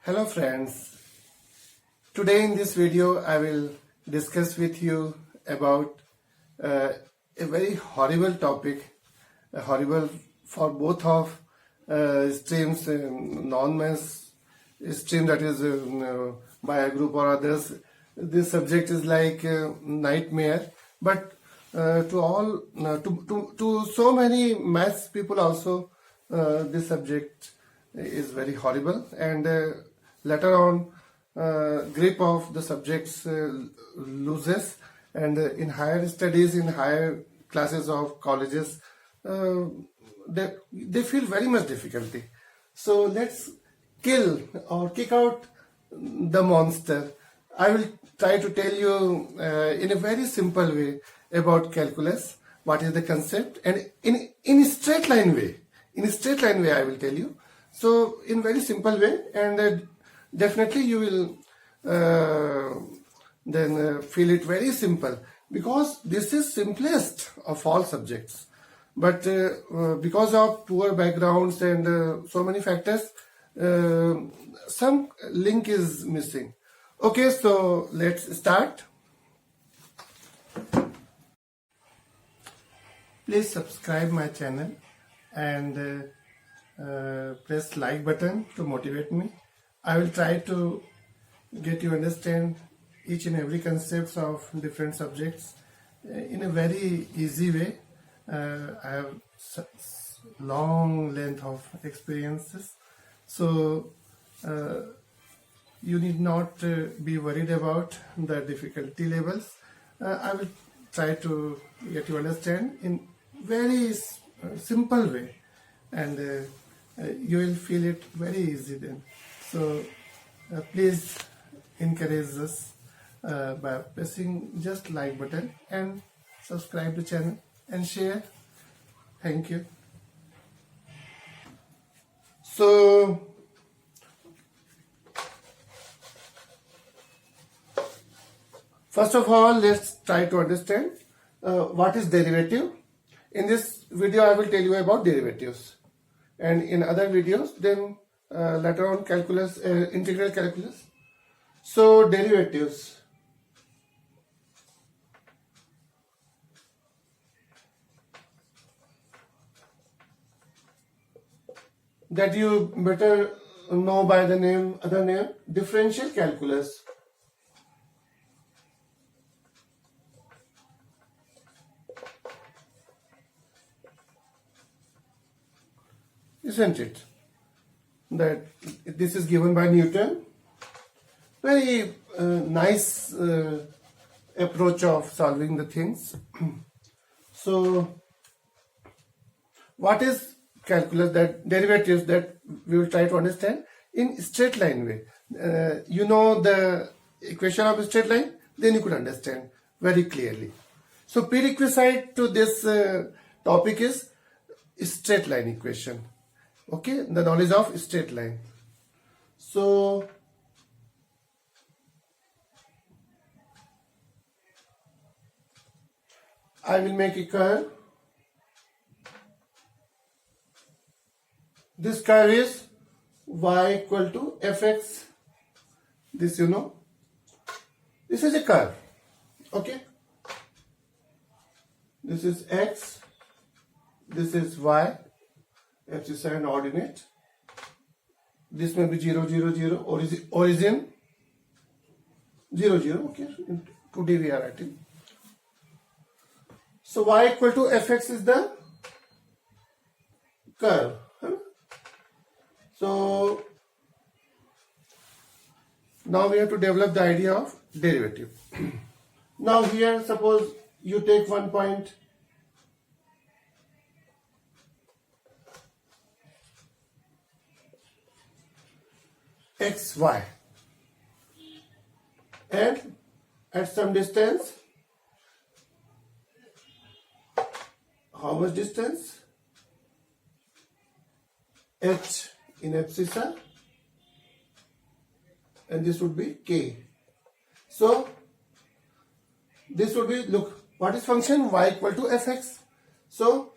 Hello friends, today in this video I will discuss with you about a very horrible topic, horrible for both of streams, non-mass stream, that is by a group or others. This subject is like nightmare, but to so many maths people also this subject is very horrible, and later on grip of the subjects loses, and in higher studies, in higher classes of colleges, they feel very much difficulty. So let's kill or kick out the monster. I will try to tell you in a very simple way about calculus, what is the concept, and in a straight line way. In a straight line way I will tell you. So in very simple way, and definitely you will then feel it very simple, because this is simplest of all subjects. But because of poor backgrounds and so many factors, some link is missing. Okay, so let's start. Please subscribe my channel and press like button to motivate me. I will try to get you understand each and every concepts of different subjects in a very easy way. I have long length of experiences, so you need not be worried about the difficulty levels. I will try to get you understand in very simple way, and you will feel it very easy then. So please encourage us by pressing just like button and subscribe to channel and share. Thank you. So first of all, let's try to understand what is derivative. In this video I will tell you about derivatives, and in other videos then later on calculus, integral calculus. So derivatives. That you better know by the other name, differential calculus. Isn't it? That this is given by Newton. Very nice approach of solving the things. So what is calculus? That derivatives that we will try to understand in straight line way. You know the equation of a straight line, then you could understand very clearly. So prerequisite to this topic is straight line equation. Okay, the knowledge of straight line. So I will make a curve. This curve is y equal to fx. This you know. This is a curve. Okay. This is x. This is y. X is an ordinate. This may be 0, 0, 0. Origin 0, 0. Okay. In 2D we are writing. So y equal to fx is the curve. So now we have to develop the idea of derivative. Now here suppose you take one point xy, and at some distance, how much distance? H in abscissa, and this would be k. So this would be, look, what is function? Y equal to fx. So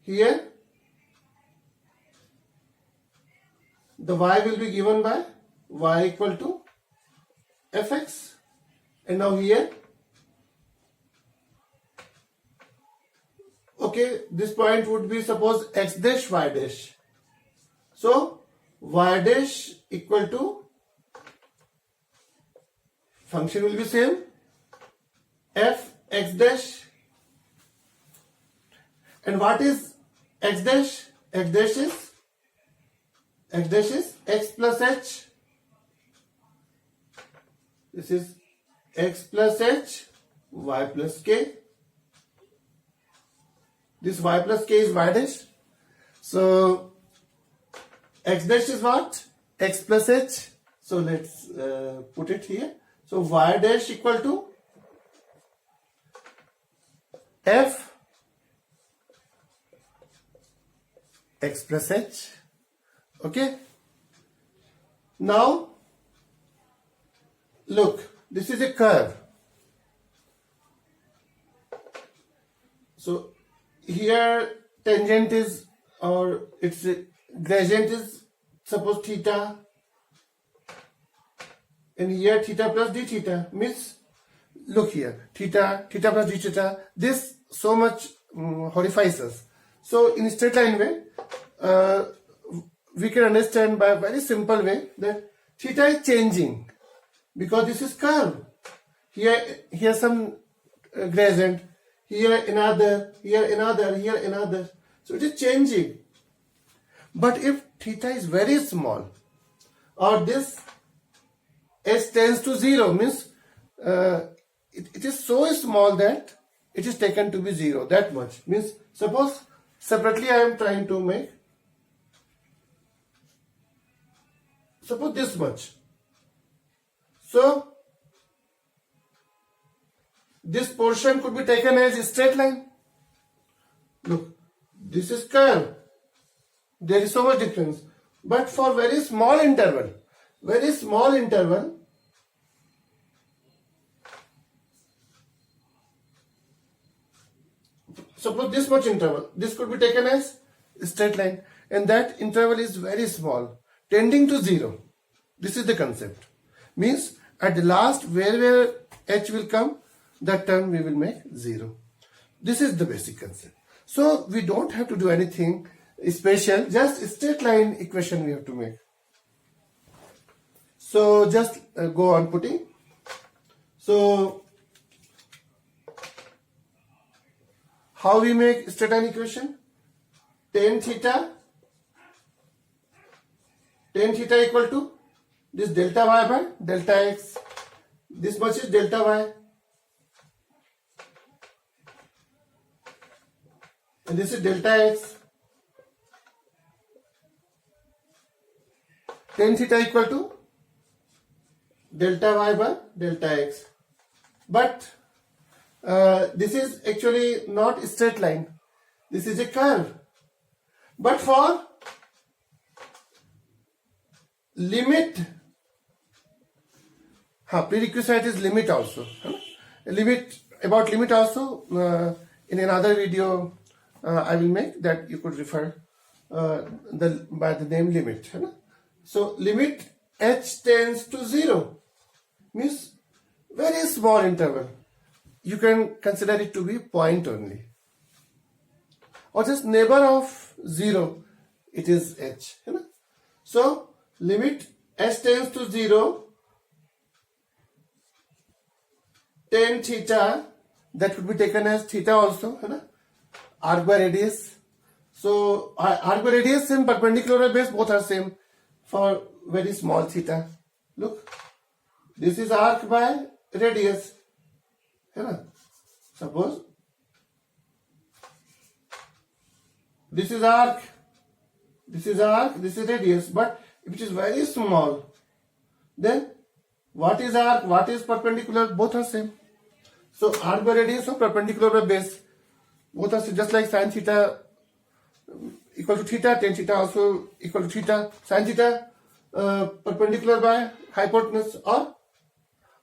here the y will be given by y equal to fx. And now here, okay, this point would be suppose x dash y dash. So y dash equal to, function will be same, f x dash. And what is x dash? X dash is x plus h. This is x plus h, y plus k. This y plus k is y dash. So x dash is what? X plus h. So let's put it here. So y dash equal to f x plus h. Okay. Now look, this is a curve. So here tangent is, or its gradient is suppose theta, and here theta plus d theta, means look here, theta plus d theta, this so much horrifies us. So in straight line way, we can understand by a very simple way that theta is changing because this is curve. Here some gradient, here another, here another, here another. So it is changing. But if theta is very small, or this s tends to 0, means it is so small that it is taken to be 0, that much. Means suppose separately I am trying to make, suppose this much. So this portion could be taken as a straight line. Look, this is curve. There is so much difference. But for very small interval, suppose this much interval, this could be taken as a straight line, and that interval is very small, tending to 0. This is the concept. Means at the last, where h will come, that term we will make 0. This is the basic concept. So we don't have to do anything special, just a straight line equation we have to make. So just go on putting. So how we make straight line equation? Tan theta equal to this delta y by delta x. This much is delta y. And this is delta x. Tan theta equal to delta y by delta x. But this is actually not a straight line. This is a curve. But for limit, prerequisite is limit also. About limit also in another video I will make, that you could refer by the name limit. So limit h tends to 0 means very small interval. You can consider it to be point only, or just neighbor of 0, it is h. So limit h tends to 0, tan theta, that could be taken as theta also, arc by radius. So arc by radius and perpendicular by base both are same for very small theta. Look, this is arc by radius. Suppose this is arc, this is radius, but if it is very small, then what is arc, what is perpendicular, both are same. So arc by radius or perpendicular by base, both are same. Just like sin theta equal to theta, tan theta also equal to theta, sin theta perpendicular by hypotenuse or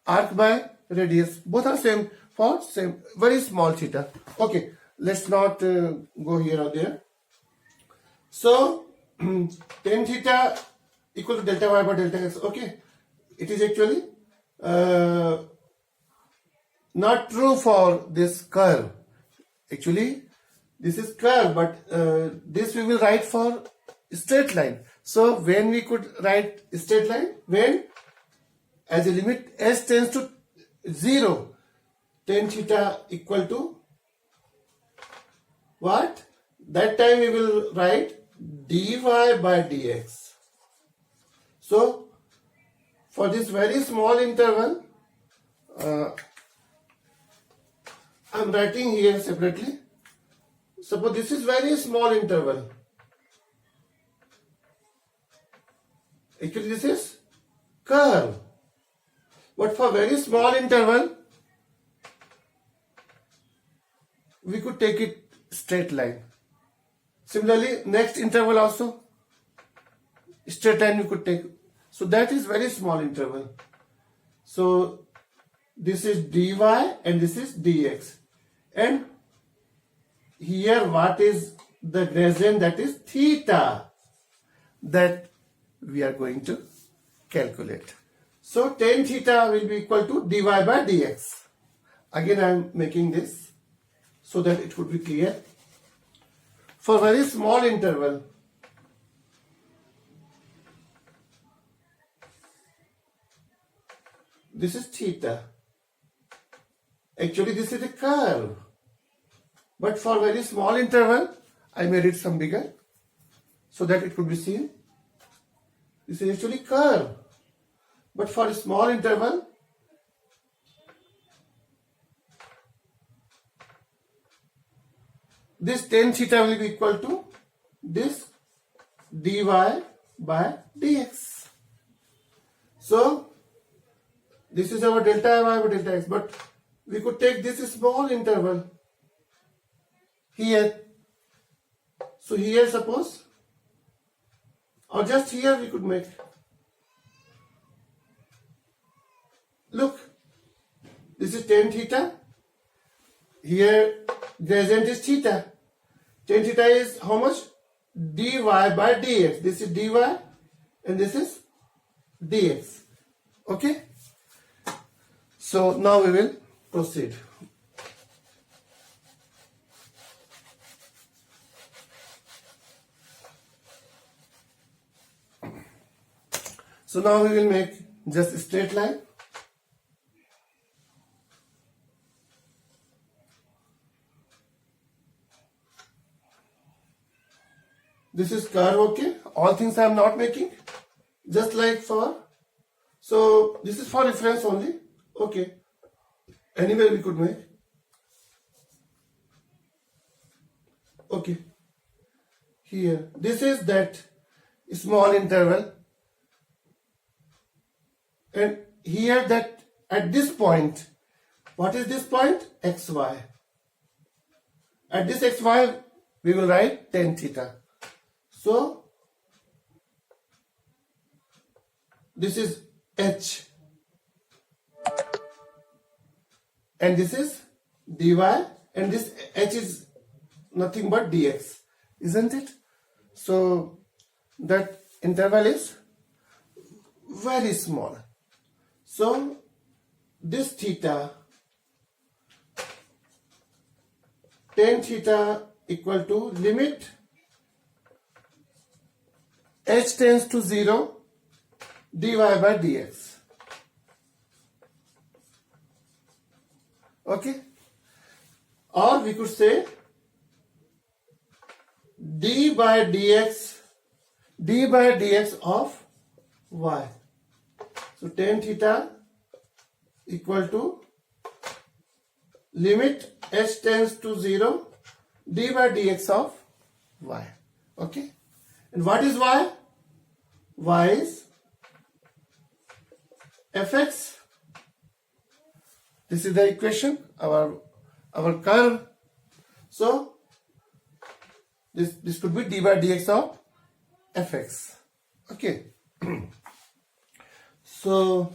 arc by radius, both are same for same very small theta. Okay, let's not go here or there. So tan theta equal to delta y by delta x. Okay, it is actually not true for this curve. Actually, this is curve, but this we will write for straight line. So when we could write straight line, when as a limit s tends to 0, tan theta equal to what? That time we will write dy by dx. So for this very small interval, I am writing here separately. Suppose this is very small interval. Actually this is curve. But for very small interval, we could take it straight line. Similarly, next interval also, straight line we could take. So that is very small interval. So this is dy and this is dx. And here what is the gradient, that is theta, that we are going to calculate. So tan theta will be equal to dy by dx. Again I am making this so that it would be clear. For very small interval, this is theta. Actually this is a curve. But for very small interval, I made it some bigger so that it could be seen. This is actually curve. But for a small interval, this tan theta will be equal to this dy by dx. So this is our delta y by delta x, but we could take this small interval here. So here suppose, or just here we could make. Look, this is tan theta. Here gradient is theta. Tan theta is how much? Dy by dx. This is dy and this is dx. Okay. So now we will proceed. So now we will make just a straight line. This is curve, okay. All things I am not making. Just like for, so this is for reference only. Okay. Anywhere we could make. Okay. Here. This is that small interval. And here that at this point, what is this point? XY. At this XY, we will write tan theta. So, this is H. And this is dy. And this H is nothing but dx. Isn't it? So, that interval is very small. So, this theta, tan theta equal to limit h tends to 0 dy by dx. Okay. Or we could say d by dx of y. So tan theta equal to limit h tends to 0 d by dx of y. Okay. And what is y? Y is fx. This is the equation, our curve. So this could be d by dx of fx. Okay. So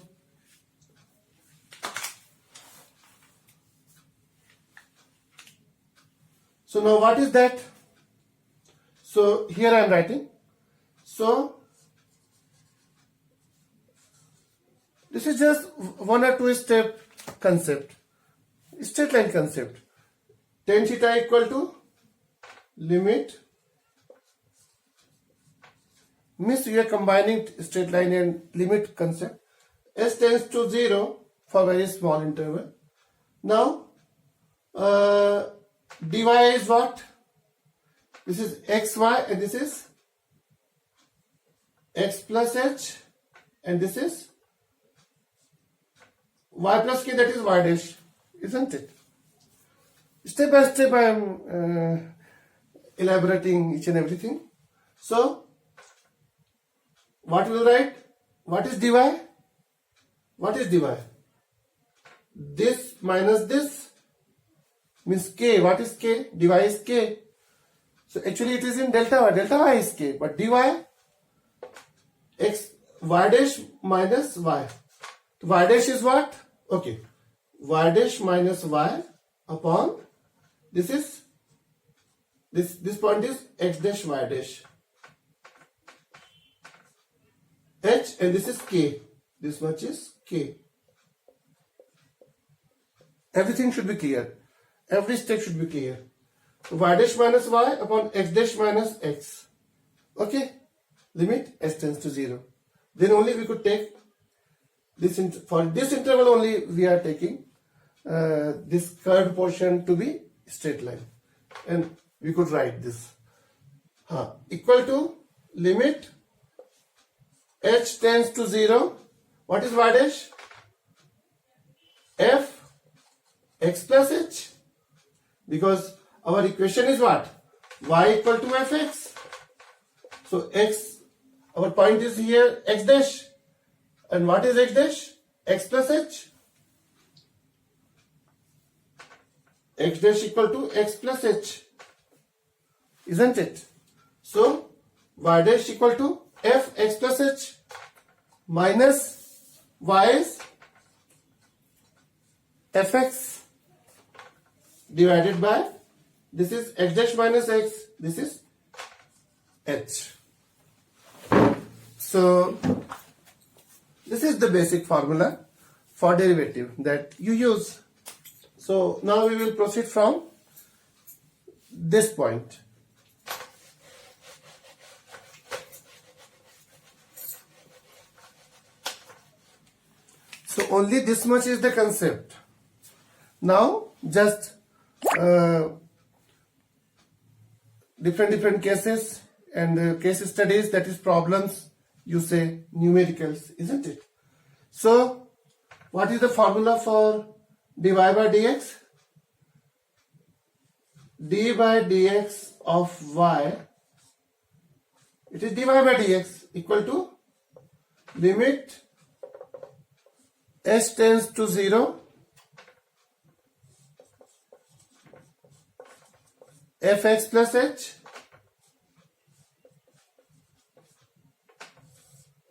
now what is that? So here I am writing. So This is just one or two step concept, straight line concept. Tan theta equal to limit, means we are combining straight line and limit concept. S tends to 0 for very small interval. Now dy is what? This is xy and this is x plus h and this is y plus k, that is y dash, isn't it? Step by step I am elaborating each and everything. So what will write? What is dy? What is dy? This minus this means k. What is k? Dy is k. So actually it is in delta y. Delta y is k. But dy x y dash minus y. So y dash is what? Okay. Y dash minus y upon this is this point is x dash y dash. H and this is k. This much is k. Everything should be clear. Every step should be clear. So y dash minus y upon x dash minus x. Okay. Limit s tends to 0. Then only we could take this for this interval only we are taking this curved portion to be straight line, and we could write this equal to limit h tends to 0. What is y dash? F x plus h, because our equation is what? Y equal to fx. So x, our point is here x dash, and what is x dash? X plus h. X dash equal to x plus h, isn't it? So y dash equal to f x plus h minus y is fx divided by this is x dash minus x, this is h. So this is the basic formula for derivative that you use. So now we will proceed from this point. So only this much is the concept. Now just different cases and case studies, that is problems, you say numericals, isn't it? So what is the formula for dy by dx? D by dx of y, it is dy by dx equal to limit h tends to 0 fx plus h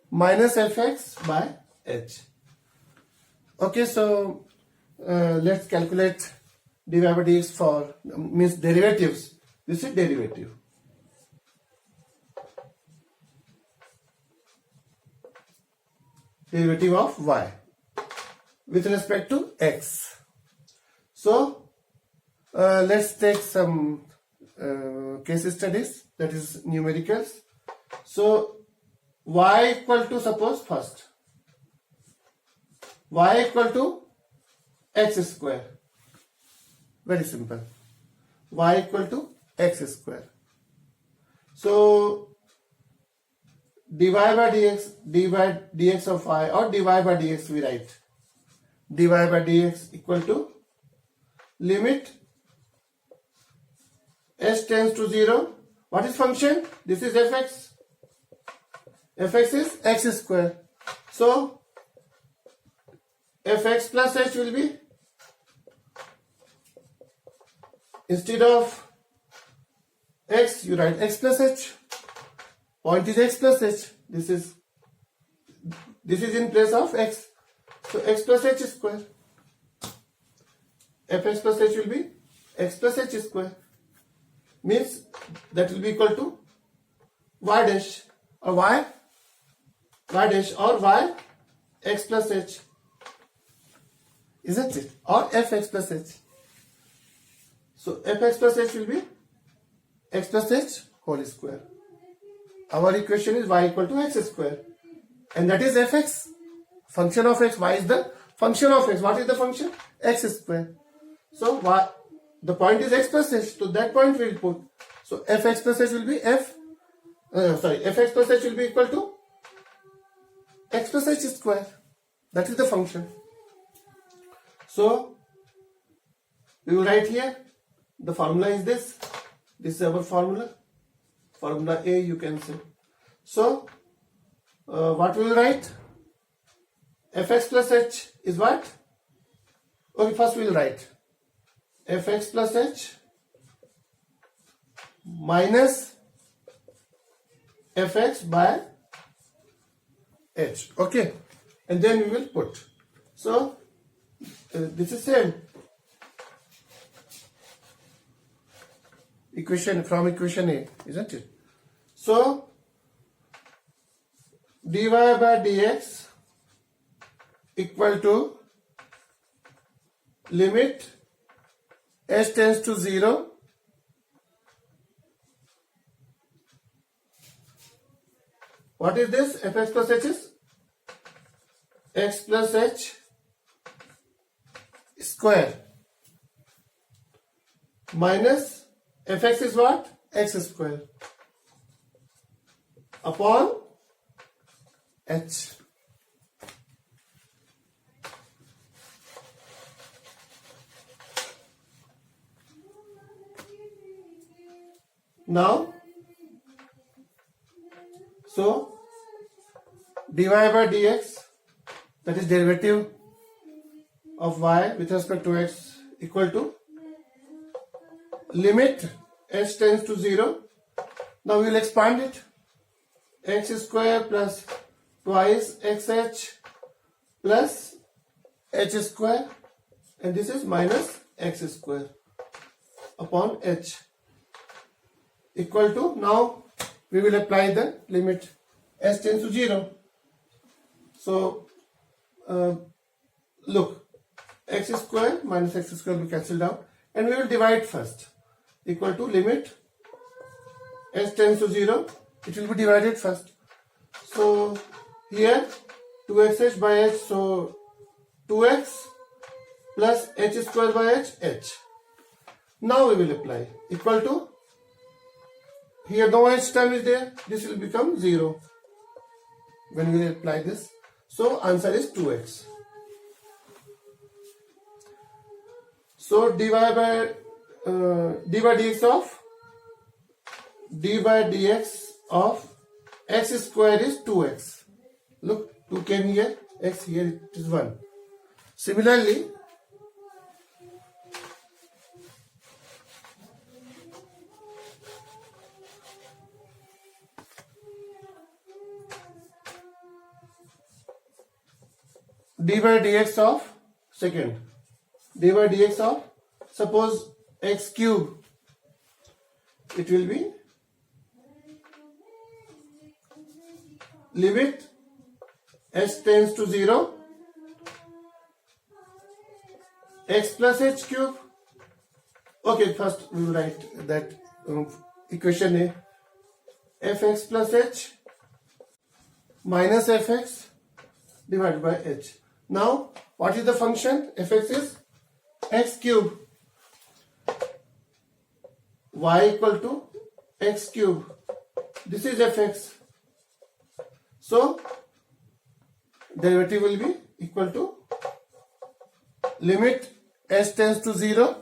minus fx by h. Okay, so let's calculate dy by dx for means derivatives. This is derivative. Derivative of y with respect to x. So let's take some case studies, that is numericals. So y equal to, suppose first y equal to x square. Very simple. Y equal to x square. So dy by dx, dy by dx of y, or dy by dx we write. Dy by dx equal to limit h tends to 0. What is function? This is fx. Fx is x square. So fx plus h will be, instead of x you write x plus h. Point is x plus h. This is in place of x. So x plus h square. Fx plus h will be x plus h square. Means that will be equal to y dash or y dash or y x plus h, isn't it? Or fx plus h. So fx plus h will be x plus h whole square. Our equation is y equal to x square, and that is fx. Function of x. Y is the function of x. What is the function? X square. So y, the point is x plus h. So that point we will put. So fx plus h will be fx plus h will be equal to x plus h square. That is the function. So we will write here. The formula is this. This is our formula. Formula A, you can say. So what we will write? Fx plus h is what? Okay, first we will write fx plus h minus fx by h. Okay, and then we will put. So this is same equation from equation A, isn't it? So dy by dx equal to limit h tends to 0 what is this? Fx plus h is x plus h square minus fx is what? X square upon h. Now, so dy by dx, that is derivative of y with respect to x, equal to limit h tends to 0. Now we will expand it. X square plus twice xh plus h square, and this is minus x square upon h, equal to, now we will apply the limit h tends to 0. So look, x square minus x square will be cancelled out, and we will divide first, equal to limit h tends to 0, it will be divided first. So here 2xh by h, so 2x plus h square by h. Now we will apply, equal to, here no h term is there, this will become 0 when we will apply this. So answer is 2x. So dy by dx of x square is 2x. Look, 2 came here, x here it is 1. Similarly, dy by dx of second, dy by dx of, suppose x cube, it will be limit h tends to 0 x plus h cube. Okay, first we will write that equation A, fx plus h minus fx divided by h. Now what is the function? Fx is x cube, y equal to x cube, this is fx. So derivative will be equal to limit h tends to 0.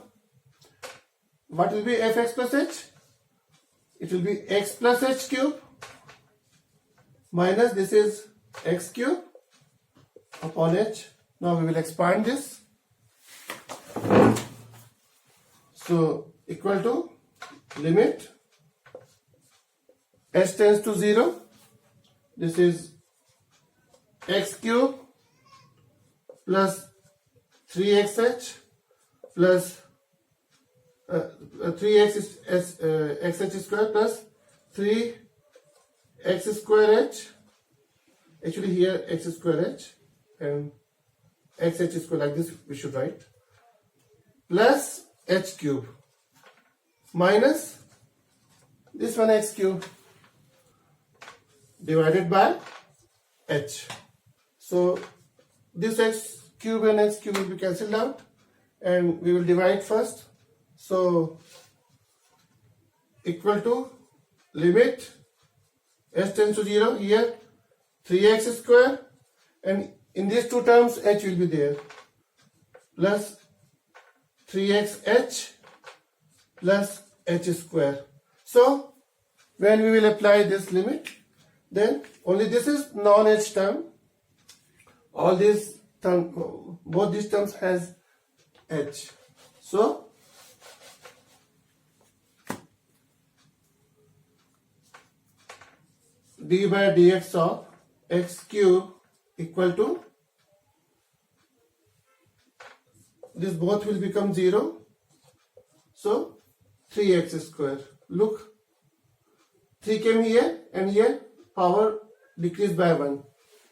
What will be fx plus h? It will be x plus h cube minus this is x cube upon h. Now we will expand this. So equal to limit h tends to 0. This is x cube plus 3xh plus 3xh square plus 3x square h. Actually here x square h and xh square, like this we should write, plus h cube minus this one x cube divided by h. So this x cube and x cube will be cancelled out and we will divide first. So equal to limit h tends to 0, here 3x square, and in these two terms h will be there, plus 3xh plus h square. So when we will apply this limit, then only this is non-h term, all these term, both these terms has h. So d by dx of x cube equal to, this both will become 0, so 3x square. Look, 3 came here and here power decreased by 1.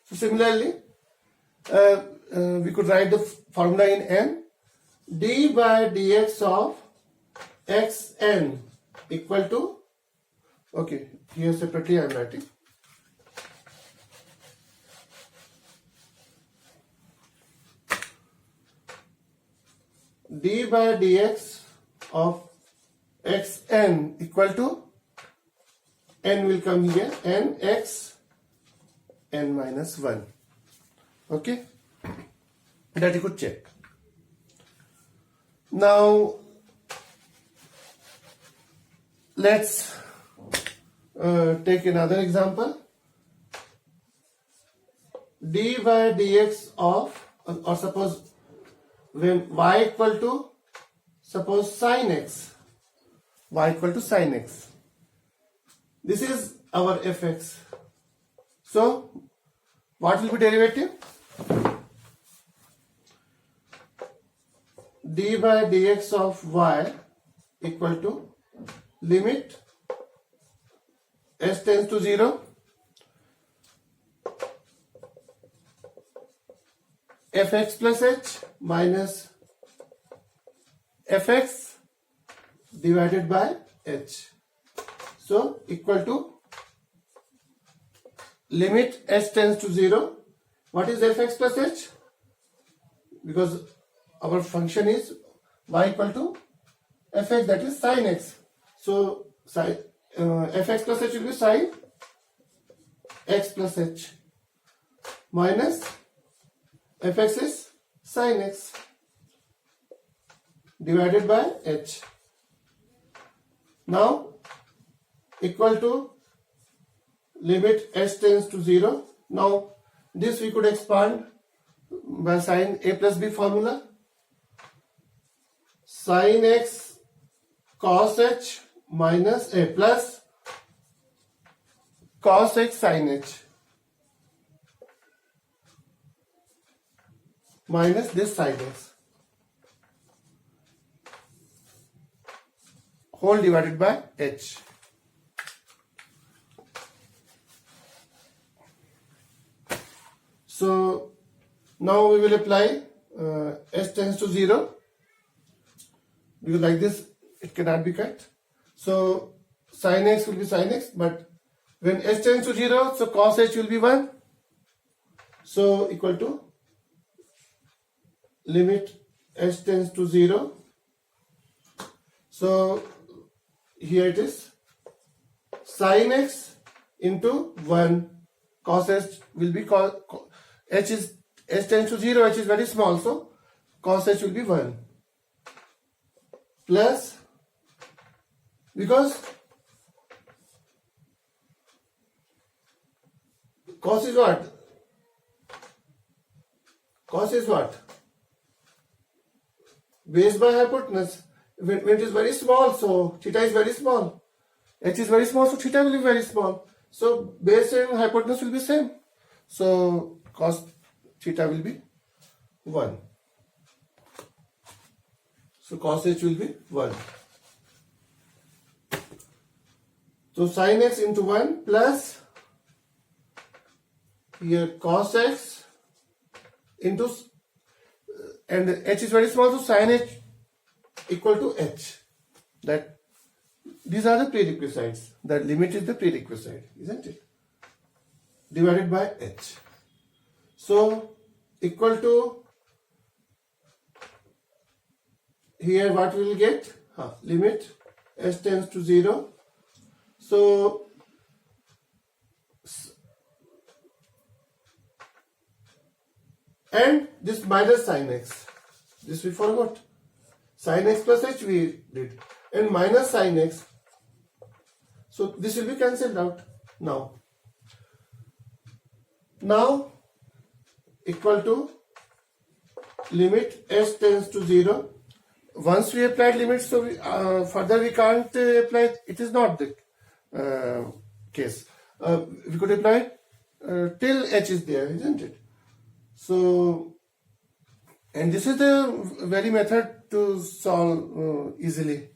So similarly we could write the formula in n. D by dx of xn equal to, okay, here separately I am writing, d by dx of xn equal to, n will come here, n x n minus 1. Okay, that you could check. Now let's take another example. D by dx of, or suppose when y equal to, suppose sin x, y equal to sin x, this is our fx. So what will be derivative? D by dx of y equal to limit s tends to 0, fx plus h minus fx divided by h. So equal to limit h tends to 0. What is fx plus h? Because our function is y equal to fx, that is sin x. So fx plus h will be sin x plus h minus fx is sin x divided by h. Now equal to limit h tends to 0. Now this we could expand by sin a plus b formula. Sin x cos h minus a plus cos x sin h minus this sin x whole divided by h. So now we will apply h tends to 0, because like this it cannot be cut. So sin x will be sin x, but when h tends to 0, so cos h will be 1. So equal to limit h tends to 0. So here it is sin x into 1, cos h will be h tends to 0, h is very small, so cos h will be 1 plus, because cos is what? Cos is what? Base by hypotenuse. When it is very small, so theta is very small. H is very small, so theta will be very small. So base and hypotenuse will be same. So cos theta will be 1. So cos h will be 1. So sin x into 1 plus here cos x into, and h is very small, so sin h equal to h. That these are the prerequisites. The limit is the prerequisite, isn't it? Divided by h. So equal to, here what we will get? Limit h tends to 0. So and this minus sin x, this we forgot. Sin x plus h we did, and minus sin x. So this will be cancelled out now. Now equal to limit h tends to 0. Once we applied limits, so we, further we can't apply. It is not the case. We could apply till h is there, isn't it? So, and this is the very method to solve easily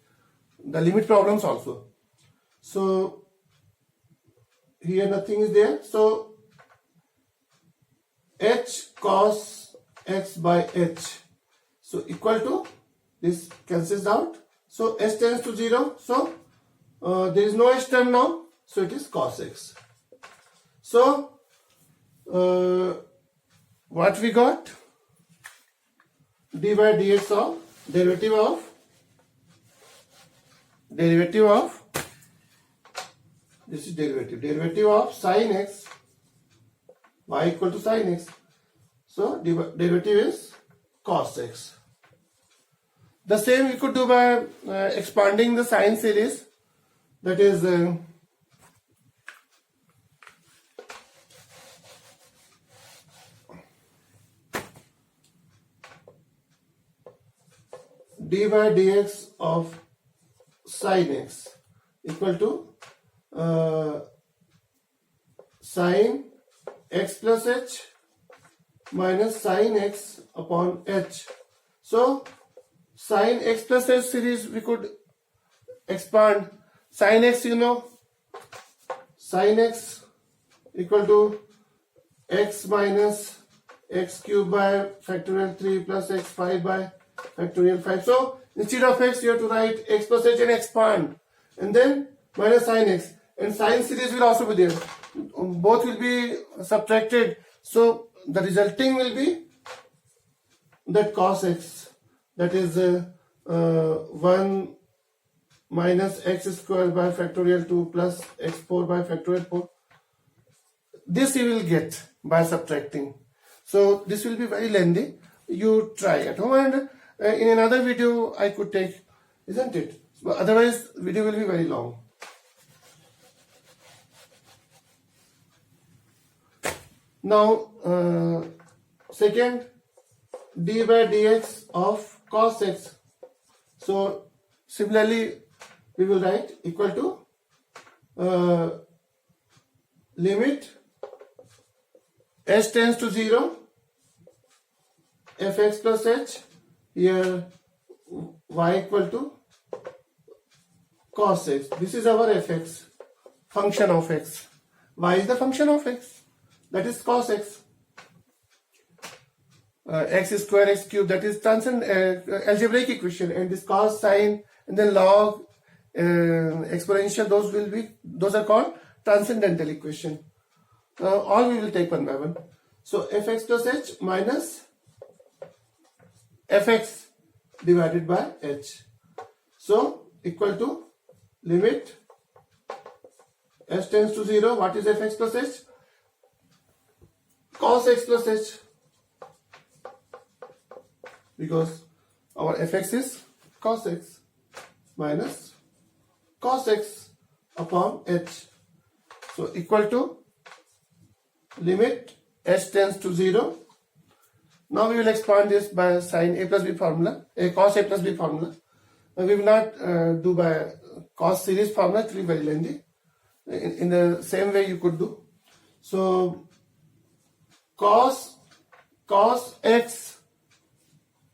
the limit problems also. So here nothing is there. So h cos x by h, so equal to, this cancels out. So h tends to 0. So there is no h term now. So it is cos x. So what we got? D by dx of derivative of this is derivative of sin x, y equal to sin x. So derivative is cos x. The same we could do by expanding the sine series, that is d by dx of sin x equal to sin x plus h minus sin x upon h. So sin x plus h series we could expand. Sin x, you know, sin x equal to x minus x cube by factorial 3 plus x 5 by factorial 5. So instead of x you have to write x plus h and expand, and then minus sin x, and sin series will also be there. Both will be subtracted. So the resulting will be that cos x, that is 1 minus x square by factorial 2 plus x4 by factorial 4. This you will get by subtracting. So this will be very lengthy. You try at home, and in another video I could take, isn't it? But otherwise video will be very long. Now second, d by dx of cos x. So similarly we will write equal to limit h tends to 0 fx plus h, here y equal to cos x. This is our fx, function of x. Y is the function of x, that is cos x. X square x cube, that is algebraic equation, and this cos, sine, and then log, exponential, those are called transcendental equation. All we will take one by one. So fx plus h minus fx divided by h. So equal to limit h tends to 0. What is fx plus h? Cos x plus h, because our fx is cos x minus cos x upon h. So equal to limit h tends to 0. Now we will expand this by sin a plus b formula, cos a plus b formula. We will not do by cos series formula, it will be very lengthy. In the same way you could do. So cos x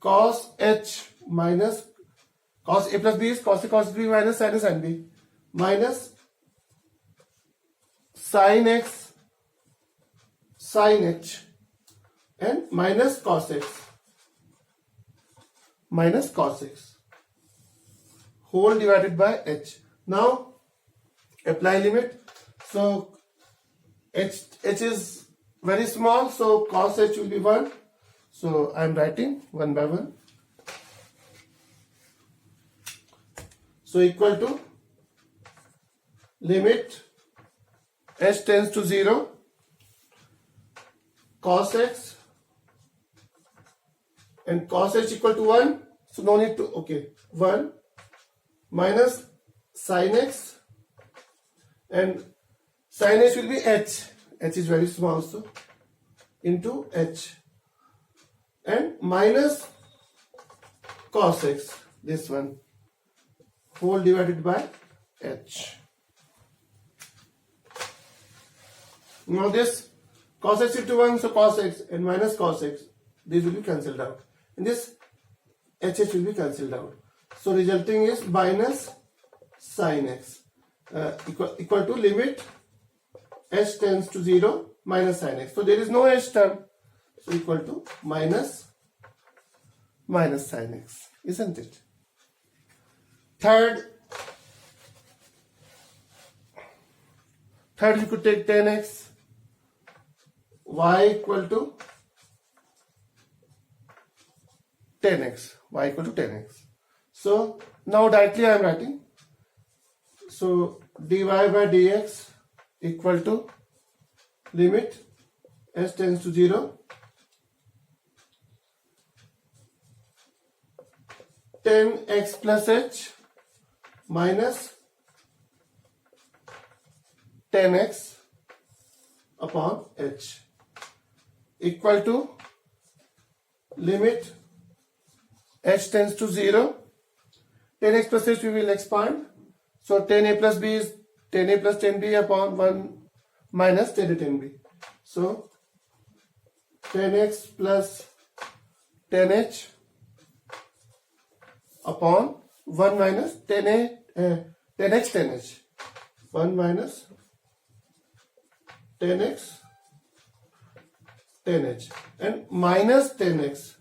cos h minus cos a plus b is cos a cos b minus sin a sin b, minus sin x sin h and minus cos x whole divided by h. Now apply limit. So h is very small, so cos h will be 1. So I am writing 1 by 1. So equal to limit h tends to 0 cos x, and cos h equal to 1. So no need to, okay, 1 minus sin x, and sin h will be h. H is very small, so into h, and minus cos x, this one, whole divided by h. Now this cos x into 1, so cos x and minus cos x, these will be cancelled out, and this hh will be cancelled out. So resulting is minus sin x equal to limit h tends to 0 minus sin x. So there is no h term, so equal to minus sin x, isn't it? Third, you could take 10x, y equal to 10x, y equal to 10x. So now directly I am writing. So dy by dx equal to limit s tends to 0 10x plus h minus 10x upon h equal to limit h tends to 0. 10x plus h we will expand. So 10a plus b is 10a plus 10b upon 1 minus 10a 10b. So 10x plus 10h upon 1 minus 10x 10h. 1 minus 10x 10h and minus 10x,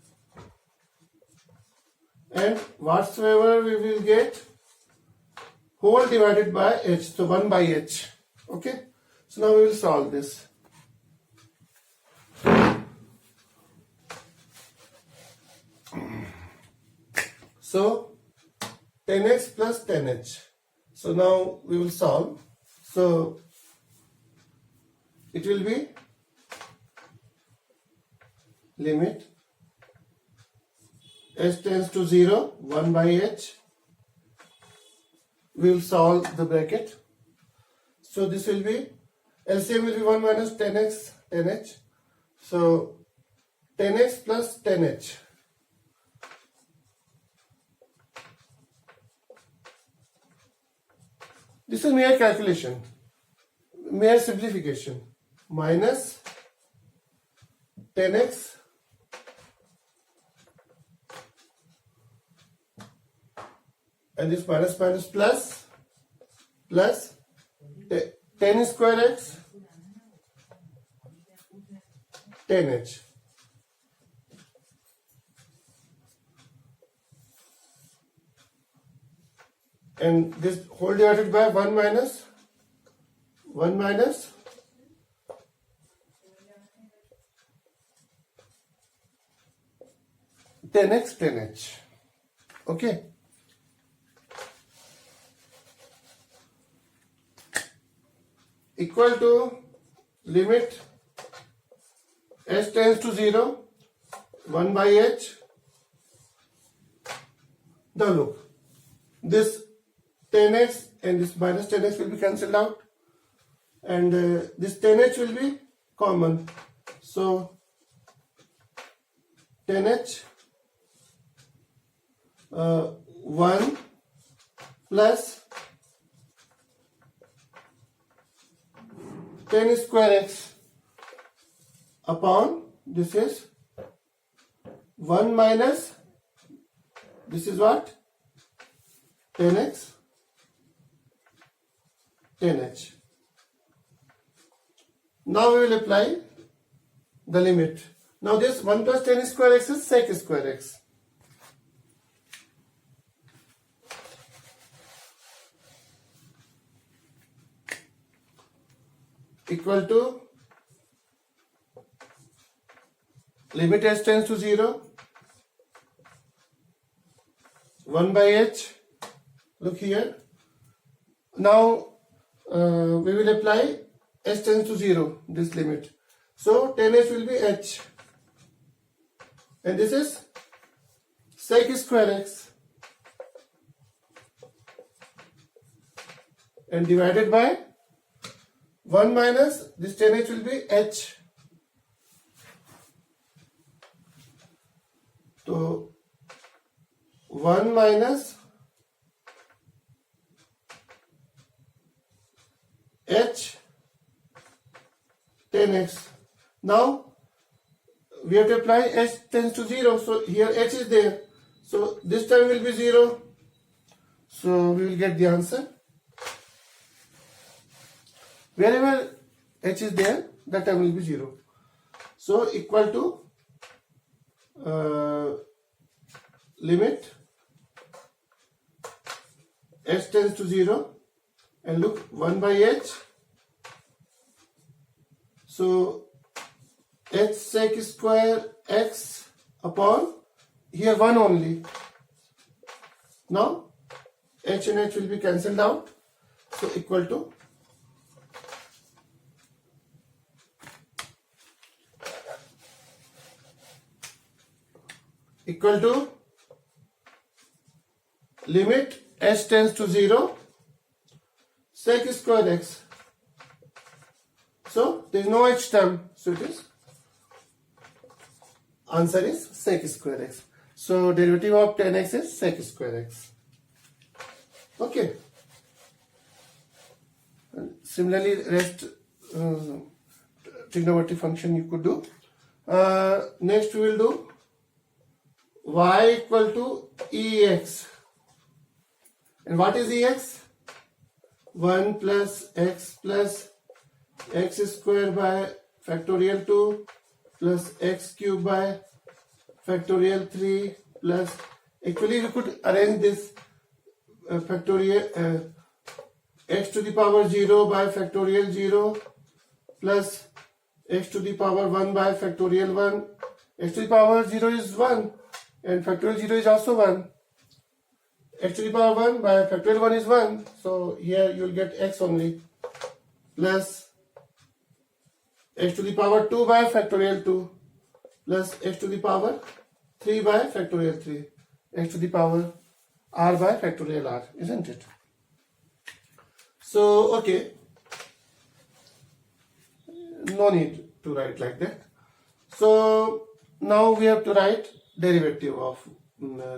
and whatsoever we will get whole divided by h, so 1 by h. Okay, so now we will solve this. So 10x plus 10h. So now we will solve. So it will be limit h tends to 0 1 by h. We will solve the bracket. So this will be LCM will be 1 minus 10x 10h. So 10x plus 10h. This is mere calculation, mere simplification. Minus 10x and this minus minus plus 10 square x 10h. And this whole divided by 1 minus 10x 10h. Okay. Equal to limit h tends to 0 1 by h. Now look, this 10x and this minus 10x will be cancelled out, and this 10h will be common. So 10h 1 plus 10 square x upon this is 1 minus this is what 10x 10h. Now we will apply the limit. Now this 1 plus tan square x is sec square x. Equal to limit h tends to 0, 1 by h. Look here. Now we will apply h tends to 0, this limit. So tan h will be h. And this is sec square x. And divided by 1 minus this tan h will be h. So 1 minus h tan x. Now we have to apply h tends to 0. So here h is there. So this time will be 0. So we will get the answer. Wherever h is there, that time will be 0. So equal to limit h tends to 0, and look, 1 by h. So h sec square x upon here 1 only. Now h and h will be cancelled out. So equal to limit h tends to 0 sec square x. So there is no h term. So it is answer is sec square x. So derivative of tan x is sec square x. Okay. And similarly, rest trigonometric function you could do. Next we will do y equal to ex. And what is ex? 1 plus x square by factorial 2 plus x cube by factorial 3 plus, actually we could arrange this factorial x to the power 0 by factorial 0 plus x to the power 1 by factorial 1. X to the power 0 is 1 and factorial 0 is also 1. X to the power 1 by factorial 1 is 1. So here you will get x only plus x to the power 2 by factorial 2 plus x to the power 3 by factorial 3. X to the power r by factorial r, isn't it? So, okay. No need to write like that. So, now we have to write derivative of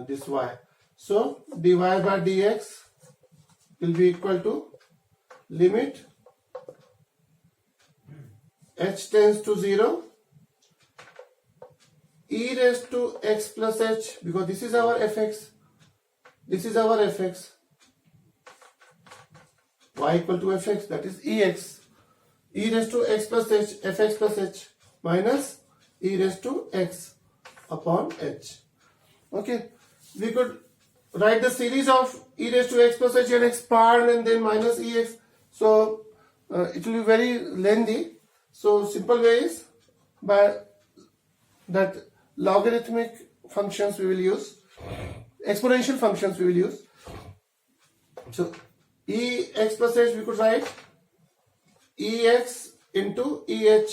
this y. So dy by dx will be equal to limit h tends to 0 e raised to x plus h, because this is our fx, this is our fx, y equal to fx, that is ex, e raised to x plus h, fx plus h minus e raised to x upon h. Okay, we could write the series of e raised to x plus h and expand and then minus ex. So it will be very lengthy. So simple way is by that logarithmic functions we will use, exponential functions we will use. So ex plus h we could write ex into eh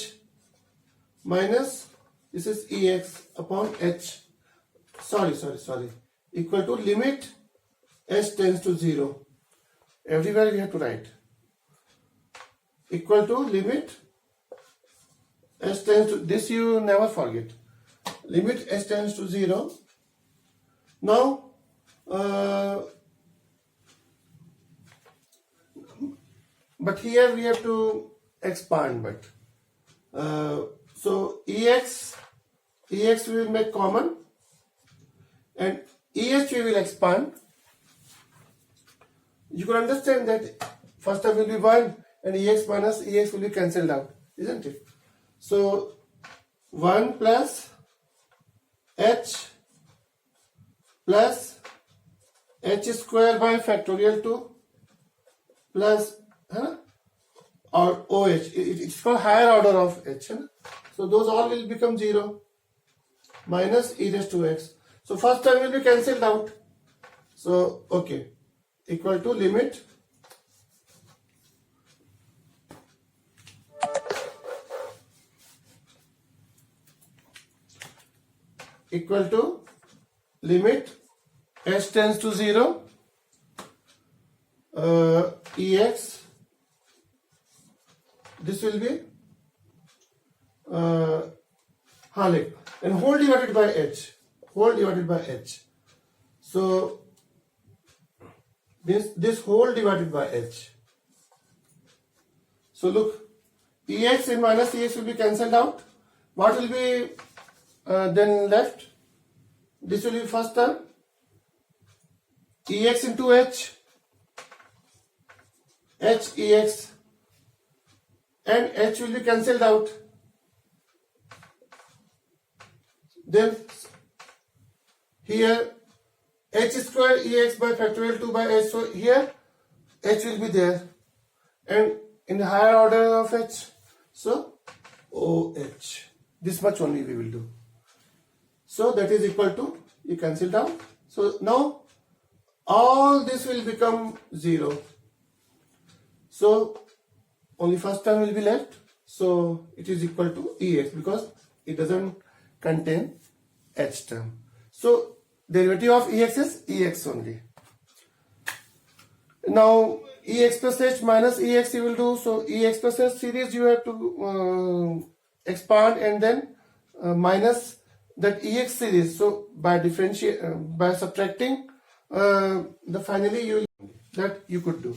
minus this is ex upon h. Sorry. Equal to limit h tends to 0. Everywhere we have to write. Equal to limit h tends to, this you never forget. Limit h tends to 0. Now, but here we have to expand, but so ex we will make common and eh we will expand. You can understand that first term will be 1 and ex minus ex will be cancelled out, isn't it? So 1 plus h plus h square by factorial 2 plus or OH. It's for higher order of h. So those all will become 0 minus e raised to x. So first term will be cancelled out. So okay, equal to limit h tends to 0 ex, this will be and whole divided by h, so this whole divided by h. So look, ex and minus ex will be cancelled out. What will be then left? This will be first term, ex into h ex, and h will be cancelled out. Then here h square ex by factorial 2 by h, so here h will be there, and in the higher order of h, so OH. This much only we will do. So that is equal to, you cancel down. So now all this will become 0. So only first term will be left. So it is equal to ex because it doesn't contain h term. So derivative of ex is ex only. Now ex plus h minus ex you will do. So ex plus h series you have to expand and then minus that ex series. So by by subtracting the finally you will, that you could do.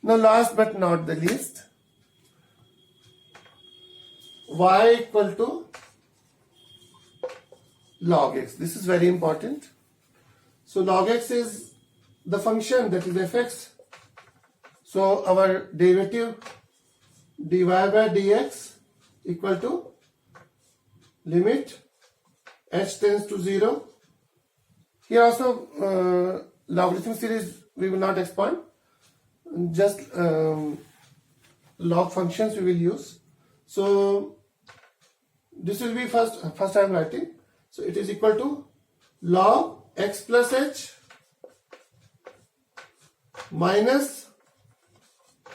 Now last but not the least, y equal to log x. This is very important. So log x is the function, that is fx. So our derivative dy by dx equal to limit h tends to 0. Here also logarithm series we will not expand, just log functions we will use. So this will be first I am writing. So it is equal to log x plus h minus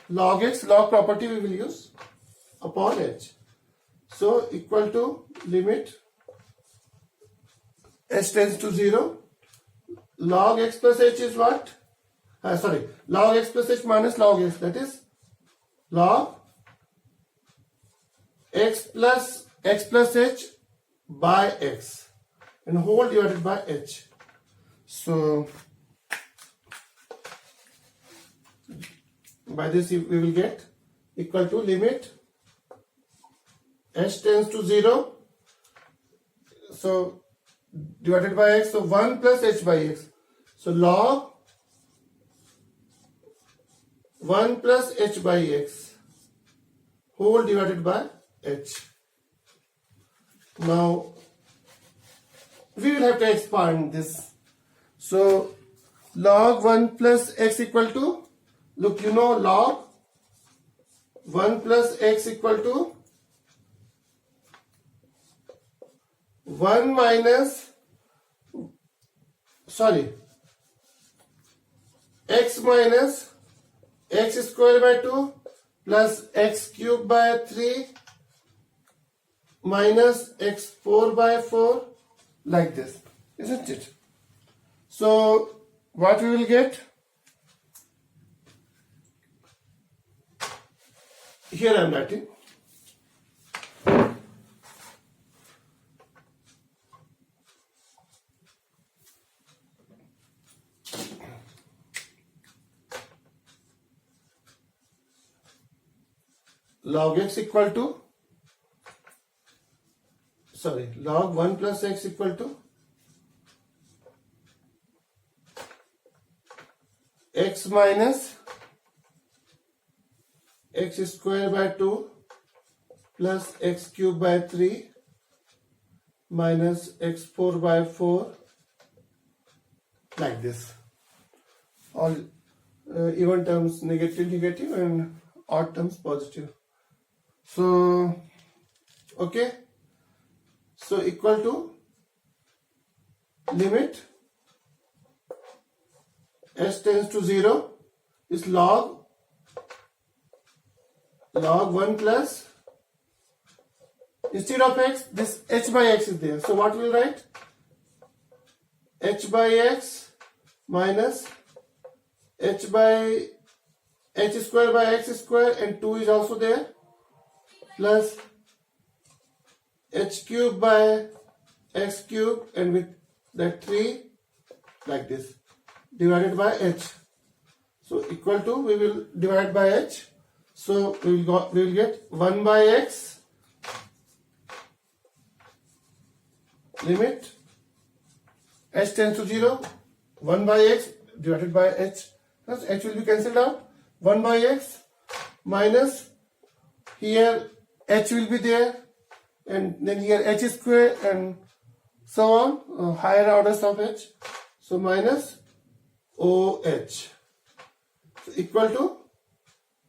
log x, log property we will use, upon h. So equal to limit h tends to 0. Log x plus h is what? Log x plus h minus log x, that is log x plus h by x and whole divided by h. So by this we will get equal to limit h tends to 0, so divided by x, so 1 plus h by x, so log 1 plus h by x whole divided by h. Now we will have to expand this. So log 1 plus x equal to, look, you know, log 1 plus x equal to 1 minus, x minus x square by 2 plus x cube by 3 minus x4 by 4, like this, isn't it? So what we will get? Here I am writing. Log x equal to, log 1 plus x equal to x minus x square by 2 plus x cube by 3 minus x4 by 4, like this. All even terms negative negative and odd terms positive. So okay, so equal to limit s tends to 0 is log 1 plus, instead of x, this h by x is there. So what we'll write? H by x minus h square by x square, and 2 is also there, plus h cube by x cube, and with that 3, like this, divided by h. So equal to, we will divide by h. So we will get 1 by x limit h tends to 0, 1 by x divided by h, plus h will be cancelled out, 1 by x minus, here h will be there, and then here h square, and so on, higher orders of h, so minus OH, so equal to,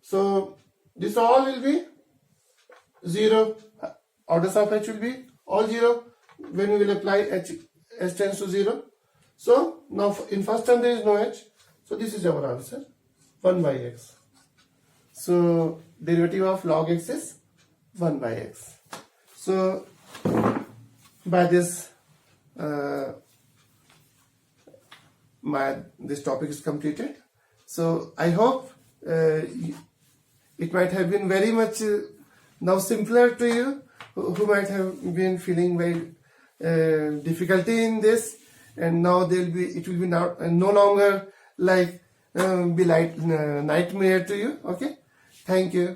so this all will be 0, orders of h will be all 0 when we will apply h tends to 0. So now in first term there is no h, so this is our answer, 1 by x. So derivative of log x is 1 by x. So by this this topic is completed. So I hope it might have been very much now simpler to you who might have been feeling very difficulty in this, and now it will be no longer like be like nightmare to you. Okay, thank you.